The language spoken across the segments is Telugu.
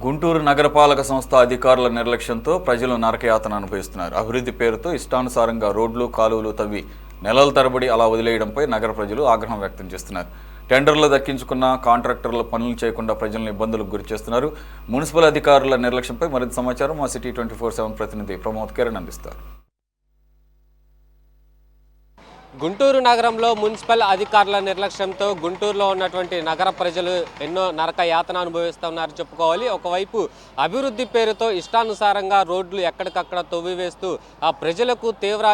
గుంటూరు నగరపాలక సంస్థ అధికారుల నిర్లక్ష్యంతో ప్రజలు నరకయాతన అనుభవిస్తున్నారు. అభివృద్ధి పేరుతో ఇష్టానుసారంగా రోడ్లు, కాలువలు తవ్వి నెలల తరబడి అలా వదిలేయడంపై నగర ప్రజలు ఆగ్రహం వ్యక్తం చేస్తున్నారు. టెండర్లు దక్కించుకున్న కాంట్రాక్టర్లు పనులు చేయకుండా ప్రజలను ఇబ్బందులకు గురిచేస్తున్నారు. మున్సిపల్ అధికారుల నిర్లక్ష్యంపై మరింత సమాచారం మా సిటీ 24/7 ప్రతినిధి ప్రమోద్ కిరణ్ అందిస్తారు. గుంటూరు నగరంలో మున్సిపల్ అధికారుల నిర్లక్ష్యంతో గుంటూరులో ఉన్నటువంటి నగర ప్రజలు ఎన్నో నరక యాతన అనుభవిస్తున్నారు చెప్పుకోవాలి. ఒకవైపు అభివృద్ధి పేరుతో ఇష్టానుసారంగా రోడ్లు ఎక్కడికక్కడ తవ్వివేస్తూ ఆ ప్రజలకు తీవ్ర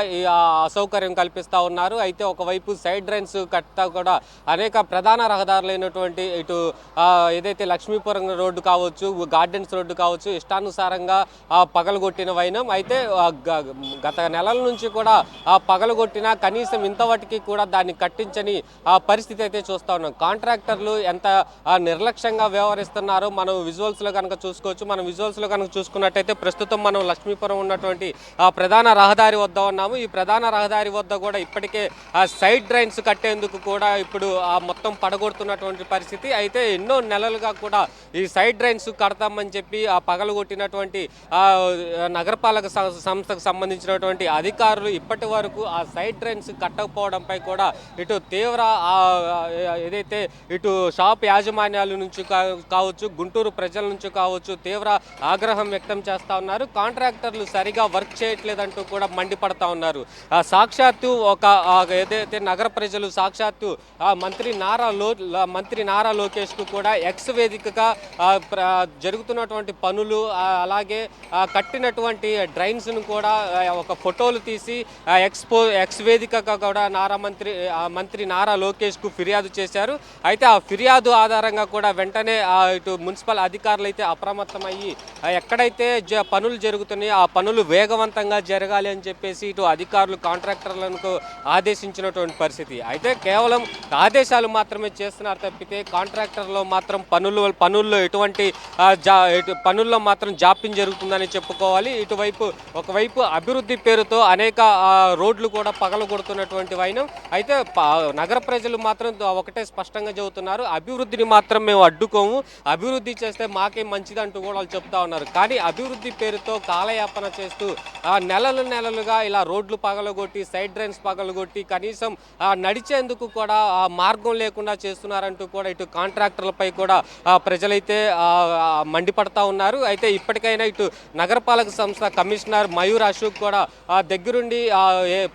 అసౌకర్యం కల్పిస్తూ ఉన్నారు. అయితే ఒకవైపు సైడ్ డ్రైన్స్ కట్టా కూడా అనేక ప్రధాన రహదారులైనటువంటి ఇటు ఏదైతే లక్ష్మీపురం రోడ్డు కావచ్చు, గార్డెన్స్ రోడ్డు కావచ్చు, ఇష్టానుసారంగా పగలగొట్టిన వైనం. అయితే గత నెలల నుంచి కూడా పగలగొట్టిన కనీసం ఇంతవరకు కూడా దాన్ని కట్టించని పరిస్థితి అయితే చూస్తూ ఉన్నాం. కాంట్రాక్టర్లు ఎంత నిర్లక్ష్యంగా వ్యవహరిస్తున్నారో మనం విజువల్స్లో కనుక చూసుకోవచ్చు. మనం విజువల్స్లో కనుక చూసుకున్నట్టయితే ప్రస్తుతం మనం లక్ష్మీపురం ఉన్నటువంటి ప్రధాన రహదారి వద్ద ఉన్నాము. ఈ ప్రధాన రహదారి వద్ద కూడా ఇప్పటికే సైడ్ డ్రైన్స్ కట్టేందుకు కూడా ఇప్పుడు మొత్తం పడగొడుతున్నటువంటి పరిస్థితి. అయితే ఎన్నో నెలలుగా కూడా ఈ సైడ్ డ్రైన్స్ కడతామని చెప్పి పగలగొట్టినటువంటి నగరపాలక సంస్థకు సంబంధించినటువంటి అధికారులు ఇప్పటి వరకు ఆ సైడ్ డ్రైన్స్ కట్టకపోవడంపై కూడా ఇటు తీవ్ర ఏదైతే ఇటు షాప్ యాజమాన్యాల నుంచి కావచ్చు, గుంటూరు ప్రజల నుంచి కావచ్చు తీవ్ర ఆగ్రహం వ్యక్తం చేస్తూ ఉన్నారు. కాంట్రాక్టర్లు సరిగా వర్క్ చేయట్లేదంటూ కూడా మండిపడతా ఉన్నారు. సాక్షాత్తు ఒక ఏదైతే నగర ప్రజలు సాక్షాత్తు మంత్రి నారా లోకేష్కు కూడా ఎక్స్ వేదికగా జరుగుతున్నటువంటి పనులు అలాగే కట్టినటువంటి డ్రైన్స్ను కూడా ఒక ఫోటోలు తీసి ఎక్స్ వేదికగా కూడా మంత్రి నారా లోకేష్కు ఫిర్యాదు చేశారు. అయితే ఆ ఫిర్యాదు ఆధారంగా కూడా వెంటనే ఇటు మున్సిపల్ అధికారులు అయితే అప్రమత్తమయ్యి ఎక్కడైతే పనులు జరుగుతున్నాయో ఆ పనులు వేగవంతంగా జరగాలి అని చెప్పేసి ఇటు అధికారులు కాంట్రాక్టర్లకు ఆదేశించినటువంటి పరిస్థితి. అయితే కేవలం ఆదేశాలు మాత్రమే చేస్తున్నారు తప్పితే కాంట్రాక్టర్లో మాత్రం పనుల్లో ఎటువంటి పనుల్లో మాత్రం జాప్యం జరుగుతుందని చెప్పుకోవాలి. ఒకవైపు అభివృద్ధి పేరుతో అనేక రోడ్లు కూడా పగలగొడుతున్నటువంటి వైనం. అయితే నగర ప్రజలు మాత్రం ఒకటే స్పష్టంగా చెబుతున్నారు, అభివృద్ధిని మాత్రం మేము అడ్డుకోము, అభివృద్ధి చేస్తే మాకే మంచిది అంటూ కూడా వాళ్ళు చెప్తా ఉన్నారు. కానీ అభివృద్ధి పేరుతో కాలయాపన చేస్తూ నెలలుగా ఇలా రోడ్లు పగలగొట్టి సైడ్ డ్రైన్స్ పగలగొట్టి కనీసం నడిచేందుకు కూడా మార్గం లేకుండా చేస్తున్నారంటూ కూడా ఇటు కాంట్రాక్టర్లపై కూడా ప్రజలైతే మండిపడతా ఉన్నారు. అయితే ఇప్పటికైనా ఇటు నగరపాలక సంస్థ కమిషనర్ మయూర్ అశోక్ కూడా దగ్గరుండి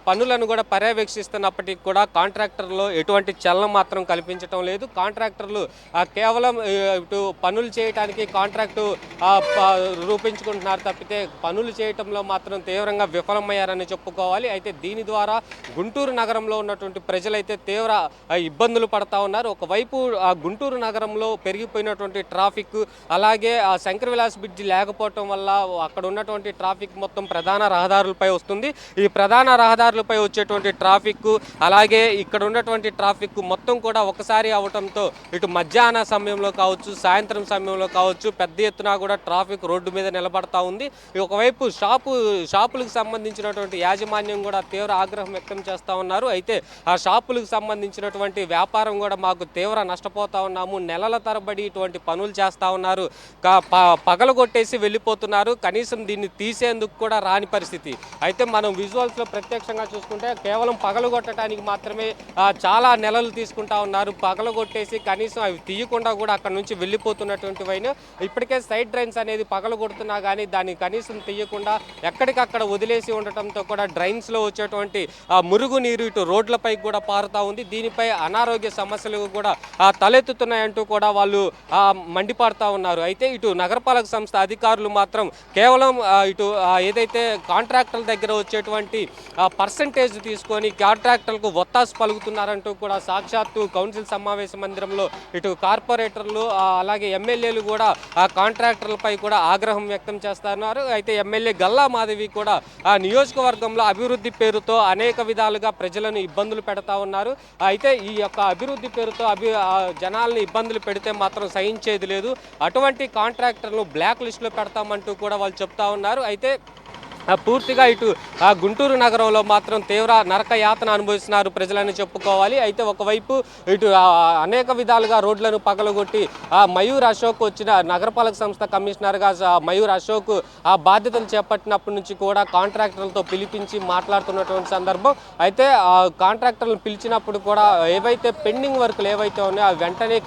పనులను కూడా పర్యవేక్షిస్తున్నప్పటికీ కూడా కాంట్రాక్టర్లు ఎటువంటి చలనం మాత్రం కల్పించడం లేదు. కాంట్రాక్టర్లు కేవలం ఇటు పనులు చేయడానికి కాంట్రాక్టు రూపించుకుంటున్నారు తప్పితే పనులు చేయటంలో మాత్రం తీవ్రంగా విఫలమయ్యారని చెప్పుకోవాలి. అయితే దీని ద్వారా గుంటూరు నగరంలో ఉన్నటువంటి ప్రజలైతే తీవ్ర ఇబ్బందులు పడతా ఉన్నారు. ఒకవైపు గుంటూరు నగరంలో పెరిగిపోయినటువంటి ట్రాఫిక్ అలాగే శంకర్ విలాస్ బ్రిడ్జి లేకపోవటం వల్ల అక్కడ ఉన్నటువంటి ట్రాఫిక్ మొత్తం ప్రధాన రహదారులపై వస్తుంది. ఈ ప్రధాన రహదారులపై వచ్చేటువంటి ట్రాఫిక్ అలాగే ఇక్కడ ఉన్నటువంటి ట్రాఫిక్ మొత్తం కూడా ఒకసారి అవటంతో ఇటు మధ్యాహ్న సమయంలో కావచ్చు, సాయంత్రం సమయంలో కావచ్చు పెద్ద ఎత్తున కూడా ట్రాఫిక్ రోడ్డు మీద నిలబడతా ఉంది. ఒకవైపు షాపులకు సంబంధించినటువంటి యాజమాన్యం కూడా తీవ్ర ఆగ్రహం వ్యక్తం చేస్తూ ఉన్నారు. అయితే ఆ షాపులకు సంబంధించినటువంటి వ్యాపారం కూడా మాకు తీవ్ర నష్టపోతా ఉన్నాము, నెలల తరబడి ఇటువంటి పనులు చేస్తూ ఉన్నారు, పగలగొట్టేసి వెళ్ళిపోతున్నారు, కనీసం దీన్ని తీసేందుకు కూడా రాని పరిస్థితి. అయితే మనం విజువల్స్లో ప్రత్యక్షంగా చూసుకుంటే కేవలం పగలగొట్టడానికి మాత్రమే చాలా నెలలు తీసుకుంటా ఉన్నారు. పగలగొట్టేసి కనీసం అవి తీయకుండా కూడా అక్కడ నుంచి వెళ్ళిపోతున్నటువంటి వైన ఇప్పటికే సైడ్ డ్రైన్స్ అనేది పగలగొడుతున్నా కానీ దాన్ని కనీసం తీయకుండా ఎక్కడికక్కడ వదిలేసి ఉండటంతో కూడా డ్రైన్స్లో వచ్చేటువంటి మురుగు నీరు ఇటు రోడ్లపై కూడా పారుతూ ఉంది. దీనిపై అనారోగ్య సమస్యలు కూడా తలెత్తుతున్నాయంటూ కూడా వాళ్ళు మండిపడుతూ ఉన్నారు. అయితే ఇటు నగరపాలక సంస్థ అధికారులు మాత్రం కేవలం ఇటు ఏదైతే కాంట్రాక్టర్ల దగ్గర వచ్చేటువంటి పర్సంటేజ్ తీసుకొని కాంట్రాక్టర్లకు ఒత్తాసు పలుకుతున్నారంటూ కూడా సాక్షాత్తు కౌన్సిల్ సమావేశ మందిరంలో ఇటు కార్పొరేటర్లు అలాగే ఎమ్మెల్యేలు కూడా కాంట్రాక్టర్లపై కూడా ఆగ్రహం వ్యక్తం చేస్తున్నారు. అయితే ఎమ్మెల్యే గల్లా మాధవి కూడా నియోజకవర్గంలో అభివృద్ధి పేరుతో అనేక విధాలుగా ప్రజలను ఇబ్బందులు పెడతా ఉన్నారు. అయితే ఈ యొక్క అభివృద్ధి పేరుతో జనాలను ఇబ్బందులు పెడితే మాత్రం సహించేది లేదు, అటువంటి కాంట్రాక్టర్లు బ్లాక్ లిస్టులో పెడతామంటూ కూడా వాళ్ళు చెప్తా ఉన్నారు. అయితే పూర్తిగా ఇటు గుంటూరు నగరంలో మాత్రం తీవ్ర నరక యాతన అనుభవిస్తున్నారు ప్రజలని చెప్పుకోవాలి. అయితే ఒకవైపు ఇటు అనేక విధాలుగా రోడ్లను పగలగొట్టి మయూర్ అశోక్ వచ్చిన నగరపాలక సంస్థ కమిషనర్గా మయూర్ అశోక్ ఆ బాధ్యతలు చేపట్టినప్పటి నుంచి కూడా కాంట్రాక్టర్లతో పిలిపించి మాట్లాడుతున్నటువంటి సందర్భం. అయితే కాంట్రాక్టర్లను పిలిచినప్పుడు కూడా ఏవైతే పెండింగ్ వర్కులు ఏవైతే ఉన్నాయో అవి వెంటనే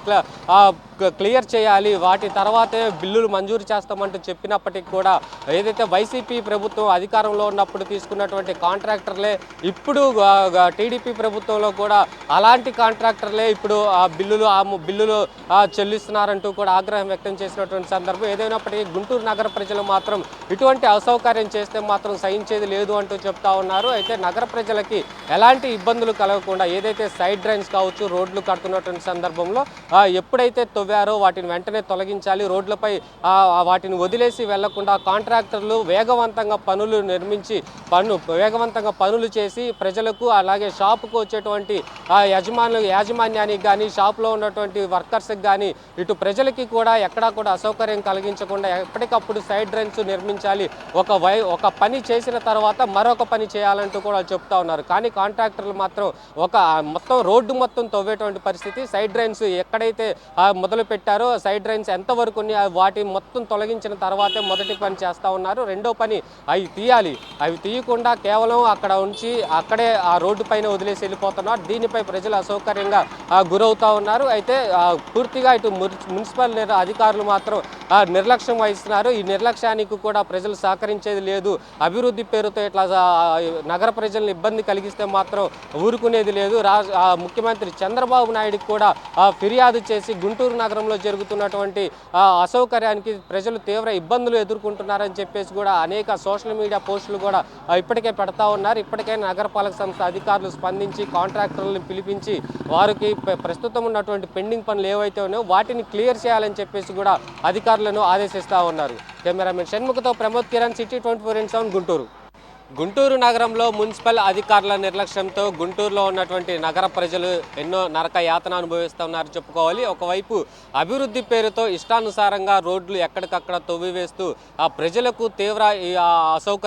క్లియర్ చేయాలి, వాటి తర్వాతే బిల్లులు మంజూరు చేస్తామంటూ చెప్పినప్పటికీ కూడా ఏదైతే వైసీపీ ప్రభుత్వం అధికారంలో ఉన్నప్పుడు తీసుకున్నటువంటి కాంట్రాక్టర్లే ఇప్పుడు టీడీపీ ప్రభుత్వంలో కూడా అలాంటి కాంట్రాక్టర్లే ఇప్పుడు ఆ బిల్లులు చెల్లిస్తున్నారంటూ కూడా ఆగ్రహం వ్యక్తం చేసినటువంటి సందర్భం. ఏదైనప్పటికీ గుంటూరు నగర ప్రజలు మాత్రం ఇటువంటి అసౌకర్యం చేస్తే మాత్రం సహించేది లేదు అంటూ చెప్తా ఉన్నారు. అయితే నగర ప్రజలకి ఎలాంటి ఇబ్బందులు కలగకుండా ఏదైతే సైడ్ డ్రైన్స్ కావచ్చు, రోడ్లు కడుతున్నటువంటి సందర్భంలో ఎప్పుడైతే తవ్వారో వాటిని వెంటనే తొలగించాలి, రోడ్లపై వాటిని వదిలేసి వెళ్లకుండా కాంట్రాక్టర్లు వేగవంతంగా పనులు చేసి ప్రజలకు అలాగే షాపుకు వచ్చేటువంటి యాజమాన్యానికి కానీ షాపులో ఉన్నటువంటి వర్కర్స్కి కానీ ఇటు ప్రజలకి కూడా ఎక్కడా కూడా అసౌకర్యం కలిగించకుండా ఎప్పటికప్పుడు సైడ్ డ్రైన్స్ నిర్మించాలి, ఒక పని చేసిన తర్వాత మరొక పని చేయాలంటూ కూడా చెప్తా ఉన్నారు. కానీ కాంట్రాక్టర్లు మాత్రం మొత్తం రోడ్డు మొత్తం తవ్వేటువంటి పరిస్థితి. సైడ్ డ్రైన్స్ ఎక్కడైతే మొదలు పెట్టారో సైడ్ డ్రైన్స్ ఎంతవరకు వాటి మొత్తం తొలగించిన తర్వాతే మొదటి పని చేస్తూ ఉన్నారు. రెండో పని అవి తీయాలి, అవి తీయకుండా కేవలం అక్కడ ఉంచి అక్కడే ఆ రోడ్డు పైన వదిలేసి వెళ్ళిపోతున్నారు. దీనిపై ప్రజలు అసౌకర్యంగా గురవుతూ ఉన్నారు. అయితే పూర్తిగా ఇటు మున్సిపల్ అధికారులు మాత్రం నిర్లక్ష్యం వహిస్తున్నారు. ఈ నిర్లక్ష్యానికి కూడా ప్రజలు సహకరించేది లేదు. అభివృద్ధి పేరుతో ఇట్లా నగర ప్రజలను ఇబ్బంది కలిగిస్తే మాత్రం ఊరుకునేది లేదు. ముఖ్యమంత్రి చంద్రబాబు నాయుడుకి కూడా ఫిర్యాదు చేసి గుంటూరు నగరంలో జరుగుతున్నటువంటి అసౌకర్యానికి ప్రజలు తీవ్ర ఇబ్బందులు ఎదుర్కొంటున్నారని చెప్పేసి కూడా అనేక సోషల్ మీడియా పోస్టులు కూడా ఇప్పటికే పెడతా ఉన్నారు. ఇప్పటికే నగరపాలక సంస్థ అధికారులు స్పందించి కాంట్రాక్టర్లను పిలిపించి వారికి ప్రస్తుతం ఉన్నటువంటి పెండింగ్ పనులు ఏవైతే ఉన్నాయో వాటిని క్లియర్ చేయాలని చెప్పేసి కూడా అధికారులను ఆదేశిస్తూ ఉన్నారు. కెమెరామెన్ షణ్ముఖతో ప్రమోద్ కిరణ్, సిటీ 24/7 గుంటూరు. గుంటూరు నగరంలో మున్సిపల్ అధికారుల నిర్లక్ష్యంతో గుంటూరులో ఉన్నటువంటి నగర ప్రజలు ఎన్నో నరక యాతన అనుభవిస్తున్నారు చెప్పుకోవాలి. ఒకవైపు అభివృద్ధి పేరుతో ఇష్టానుసారంగా రోడ్లు ఎక్కడికక్కడ తవ్వివేస్తూ ఆ ప్రజలకు తీవ్ర అసౌకర్యం